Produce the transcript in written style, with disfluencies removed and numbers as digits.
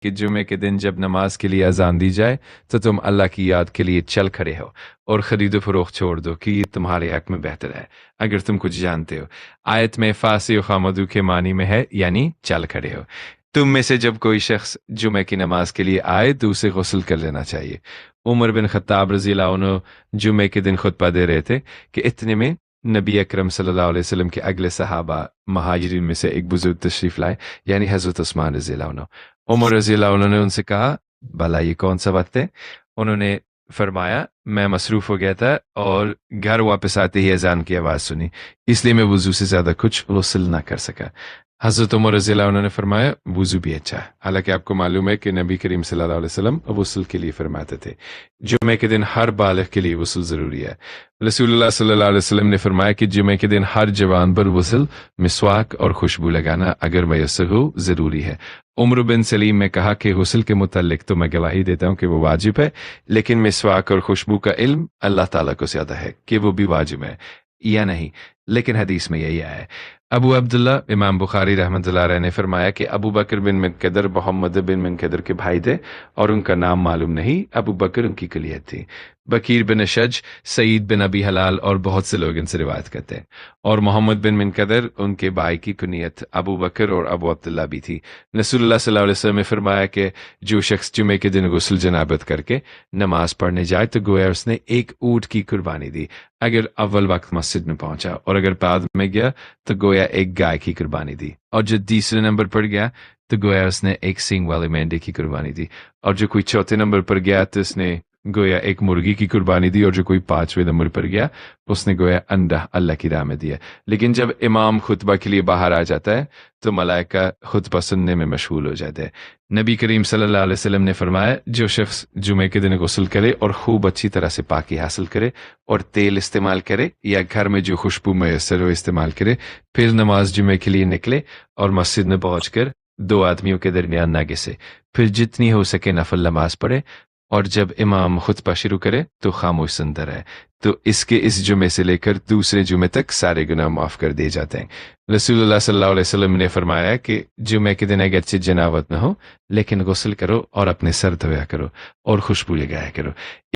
کہ جمعے کے دن جب نماز کے لیے اذان دی جائے تو تم اللہ کی یاد کے لیے چل کھڑے ہو اور خرید و فروخت چھوڑ دو کہ یہ تمہارے حق میں بہتر ہے اگر تم کچھ جانتے ہو۔ آیت میں فاسی و خامدو کے معنی میں ہے، یعنی چل کھڑے ہو۔ تم میں سے جب کوئی شخص جمعے کی نماز کے لیے آئے تو اسے غسل کر لینا چاہیے۔ عمر بن خطاب رضی اللہ عنہ جمعے کے دن خطبہ دے رہے تھے کہ اتنے میں نبی اکرم صلی اللہ علیہ وسلم کے اگلے صحابہ مہاجرین میں سے ایک بزرگ تشریف لائے، یعنی حضرت عثمان رضی اللہ عنہ۔ عمر رضی اللہ عنہ نے ان سے کہا، بھلا یہ کون سا وقت ہے؟ انہوں نے فرمایا، میں مصروف ہو گیا تھا اور گھر واپس آتے ہی اذان کی آواز سنی، اس لیے میں وضو سے زیادہ کچھ غسل نہ کر سکا۔ حضرت عمر رضی اللہ عنہ نے فرمایا، وضو بھی اچھا ہے، حالانکہ آپ کو معلوم ہے کہ نبی کریم صلی اللہ علیہ وسلم غسل کے لیے فرماتے تھے۔ جمعے کے دن ہر بالغ کے لیے غسل ضروری ہے۔ رسول اللہ صلی اللہ علیہ وسلم نے فرمایا کہ جمعے کے دن ہر جوان پر غسل، مسواک اور خوشبو لگانا اگر میسر ہو ضروری ہے۔ عمر بن سلیم نے کہا کہ غسل کے متعلق تو میں گواہی دیتا ہوں کہ وہ واجب ہے، لیکن مسواک اور خوشبو کا علم اللہ تعالیٰ کو زیادہ ہے کہ وہ بھی واجب ہے یا نہیں، لیکن حدیث میں یہی آیا ہے۔ ابو عبداللہ امام بخاری رحمۃ اللہ علیہ نے فرمایا کہ ابو بکر بن منکدر محمد بن منکدر کے بھائی تھے اور ان کا نام معلوم نہیں، ابو بکر ان کی کلیت تھی۔ بکیر بن اشج، سعید بن ابی حلال اور بہت سے لوگ ان سے روایت کرتے ہیں، اور محمد بن منکدر ان کے بھائی کی کنیت ابو بکر اور ابو عبداللہ بھی تھی۔ رسول اللہ صلی اللہ علیہ وسلم نے فرمایا کہ جو شخص جمعے کے دن غسل جنابت کر کے نماز پڑھنے جائے تو گویا اس نے ایک اونٹ کی قربانی دی اگر اول وقت مسجد میں پہنچا، اور اگر بعد میں گیا تو گویا ایک گائے کی قربانی دی، اور جو تیسرے نمبر پر گیا تو گویا اس نے ایک سینگ والے مینڈے کی قربانی دی، اور جو کوئی چوتھے نمبر پر گیا تو اس نے گویا ایک مرغی کی قربانی دی، اور جو کوئی پانچویں نمبر پر گیا اس نے گویا انڈا اللہ کی راہ میں دیا۔ لیکن جب امام خطبہ کے لیے باہر آ جاتا ہے تو ملائکہ خطبہ سننے میں مشغول ہو جاتے ہیں۔ نبی کریم صلی اللہ علیہ وسلم نے فرمایا، جو شخص جمعے کے دن غسل کرے اور خوب اچھی طرح سے پاکی حاصل کرے اور تیل استعمال کرے یا گھر میں جو خوشبو میسر ہو استعمال کرے، پھر نماز جمعے کے لیے نکلے اور مسجد میں پہنچ کر دو آدمیوں کے درمیان نہ گھسے، پھر جتنی ہو سکے نفل نماز پڑھے، اور جب امام خطبہ شروع کرے تو خاموش سنتا رہے، تو اس جمعے سے لے کر دوسرے جمعے تک سارے گناہ معاف کر دیے جاتے ہیں۔ رسول اللہ صلی اللہ علیہ وسلم نے فرمایا کہ جمعے کے دن اگرچہ جنابت نہ ہو لیکن غسل کرو اور اپنے سر دھویا کرو اور خوشبو لگایا کرو۔